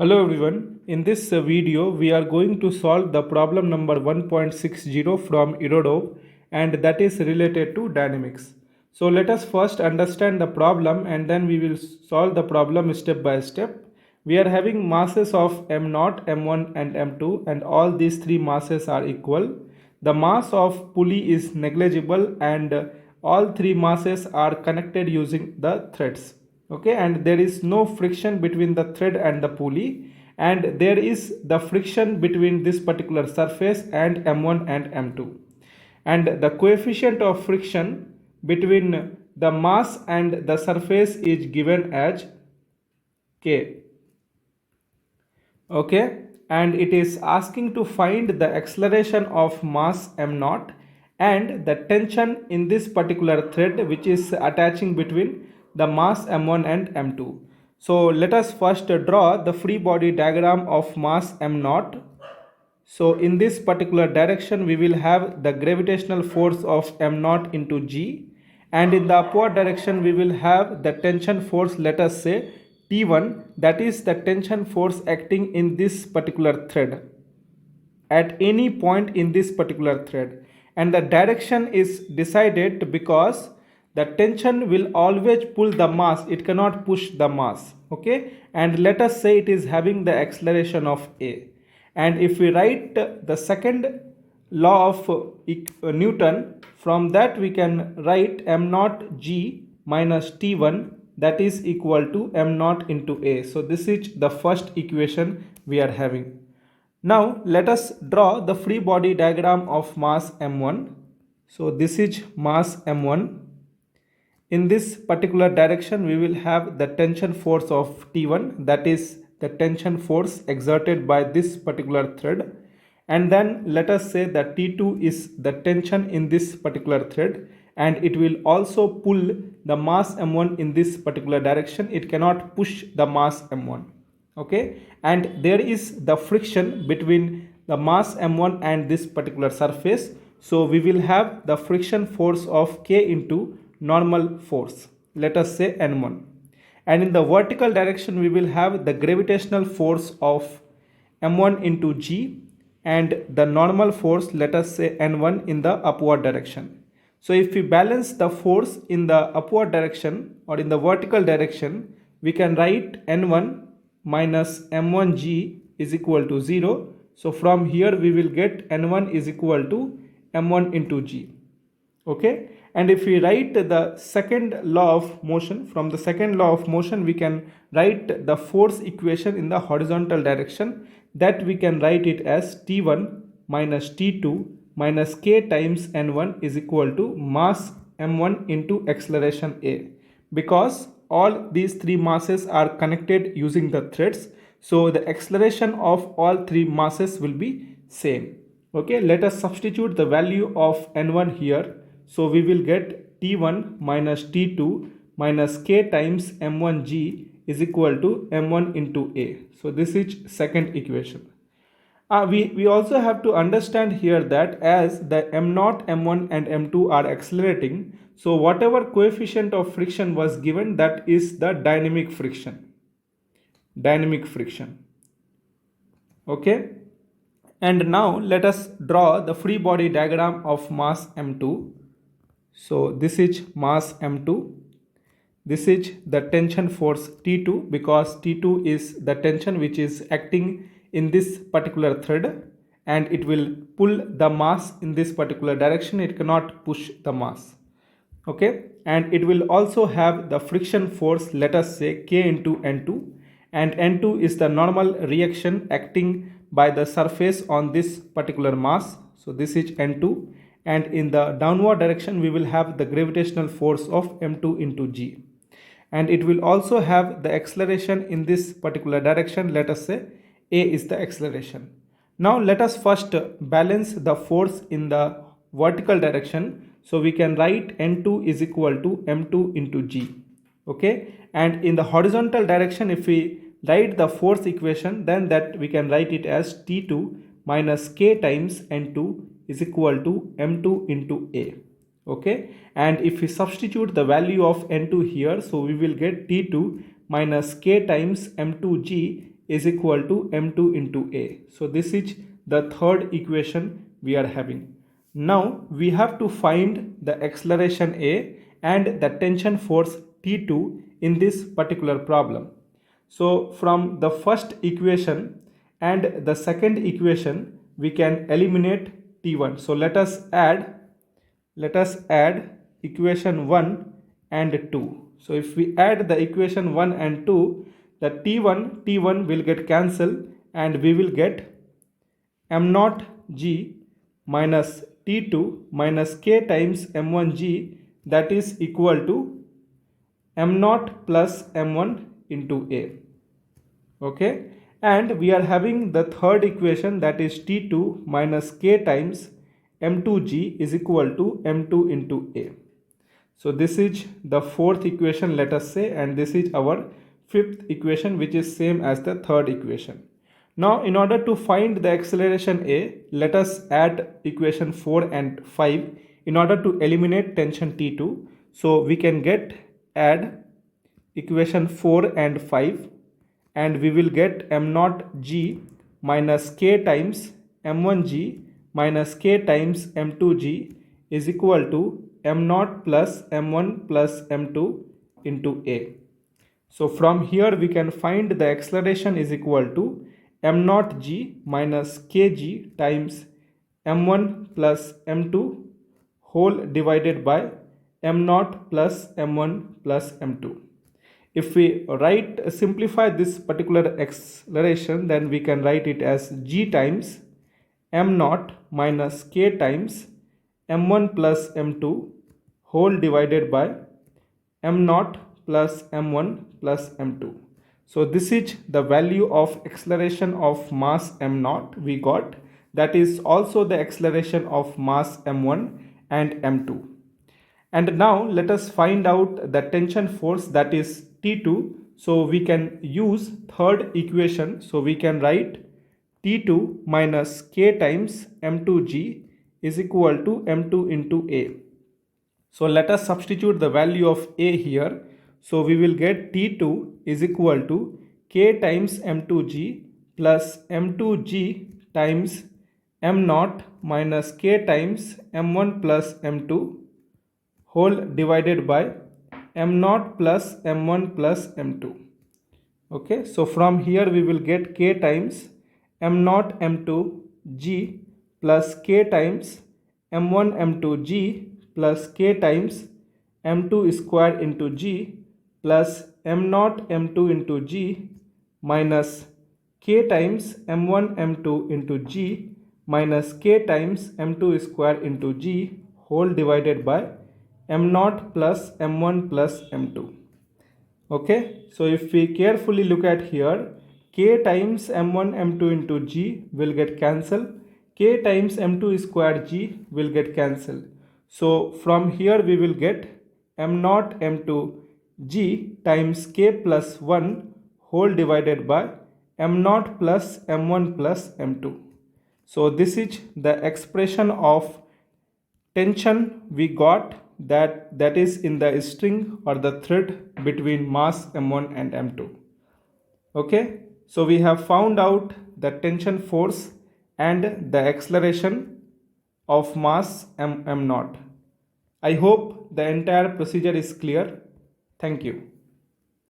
Hello everyone, in this video we are going to solve the problem number 1.60 from Irodov, and that is related to dynamics. So let us first understand the problem and then we will solve the problem step by step. We are having masses of m0, m1 and m2, and all these three masses are equal. The mass of pulley is negligible and all three masses are connected using the threads. Okay, and there is no friction between the thread and the pulley, and there is the friction between this particular surface and m1 and m2, and the coefficient of friction between the mass and the surface is given as k. Okay, and it is asking to find the acceleration of mass m0 and the tension in this particular thread which is attaching between the mass m1 and m2. So let us first draw the free body diagram of mass m0. So in this particular direction we will have the gravitational force of m0 into g, and in the upward direction we will have the tension force, let us say T1, that is the tension force acting in this particular thread at any point in this particular thread, and the direction is decided because the tension will always pull the mass, it cannot push the mass. Okay, and let us say it is having the acceleration of a, and if we write the second law of Newton, from that we can write m0 g minus t1, that is equal to m0 into a. So this is the first equation we are having. Now let us draw the free body diagram of mass m1. So this is mass m1. In this particular direction we will have the tension force of T1, that is the tension force exerted by this particular thread, and then let us say that T2 is the tension in this particular thread, and it will also pull the mass m1 in this particular direction, it cannot push the mass m1. Okay, and there is the friction between the mass m1 and this particular surface, so we will have the friction force of k into normal force, let us say n1, and in the vertical direction we will have the gravitational force of m1 into g, and the normal force, let us say n1, in the upward direction. So if we balance the force in the upward direction or in the vertical direction, we can write n1 minus m1g is equal to 0. So from here we will get n1 is equal to m1 into g. Okay, and if we write the second law of motion, from the second law of motion we can write the force equation in the horizontal direction, that we can write it as T1 minus T2 minus k times n1 is equal to mass m1 into acceleration a, because all these three masses are connected using the threads, so the acceleration of all three masses will be same. Okay, let us substitute the value of n1 here. So we will get T1 minus T2 minus k times m1g is equal to m1 into a. So this is second equation. We also have to understand here that as the m0, m1 and m2 are accelerating, so whatever coefficient of friction was given, that is the dynamic friction. Dynamic friction. Okay. And now let us draw the free body diagram of mass m2. So this is mass m2. This is the tension force T2, because T2 is the tension which is acting in this particular thread, and it will pull the mass in this particular direction, it cannot push the mass. Okay, and it will also have the friction force, let us say k into n2, and n2 is the normal reaction acting by the surface on this particular mass. So this is n2, and in the downward direction we will have the gravitational force of m2 into g, and it will also have the acceleration in this particular direction, let us say a is the acceleration. Now let us first balance the force in the vertical direction, so we can write n2 is equal to m2 into g. Okay, and in the horizontal direction if we write the force equation, then that we can write it as T2 minus k times n2 is equal to m2 into a. Okay, and if we substitute the value of n2 here, so we will get T2 minus k times m2g is equal to m2 into a. So this is the third equation we are having. Now we have to find the acceleration a and the tension force T2 in this particular problem. So from the first equation and the second equation we can eliminate T1. So let us add equation 1 and 2. So if we add the equation 1 and 2, the T1 will get cancelled and we will get m naught g minus T2 minus k times m1g, that is equal to m naught plus m1 into a. Okay, and we are having the third equation, that is T2 minus k times m2g is equal to m2 into a. So this is the fourth equation, let us say, and this is our fifth equation, which is same as the third equation. Now in order to find the acceleration a, let us add equation 4 and 5 in order to eliminate tension T2. So we can add equation 4 and 5 and we will get m naught g minus k times m1g minus k times m2g is equal to m naught plus m1 plus m2 into a. So from here we can find the acceleration is equal to m naught g minus kg times m1 plus m2 whole divided by m naught plus m1 plus m2. If we simplify this particular acceleration, then we can write it as g times m naught minus k times m1 plus m2 whole divided by m naught plus m1 plus m2. So this is the value of acceleration of mass m naught we got. That is also the acceleration of mass m1 and m2. And now let us find out the tension force, that is T2. So we can use third equation. So we can write T2 minus k times m2g is equal to m2 into a. So let us substitute the value of a here. So we will get T2 is equal to k times m2g plus m2g times m naught minus k times m1 plus m2 whole divided by m naught plus m1 plus m2. Okay, so from here we will get k times m naught m2 g plus k times m1 m2 g plus k times m2 square into g plus m naught m2 into g minus k times m1 m2 into g minus k times m2 square into g whole divided by m naught plus m1 plus m2. Okay, so if we carefully look at here, k times m1 m2 into g will get cancelled, k times m2 square g will get cancelled. So from here we will get m naught m2 g times k plus 1 whole divided by m naught plus m1 plus m2. So this is the expression of tension we got, that is in the string or the thread between mass m1 and m2. Okay, so we have found out the tension force and the acceleration of mass m naught. I hope the entire procedure is clear. Thank you.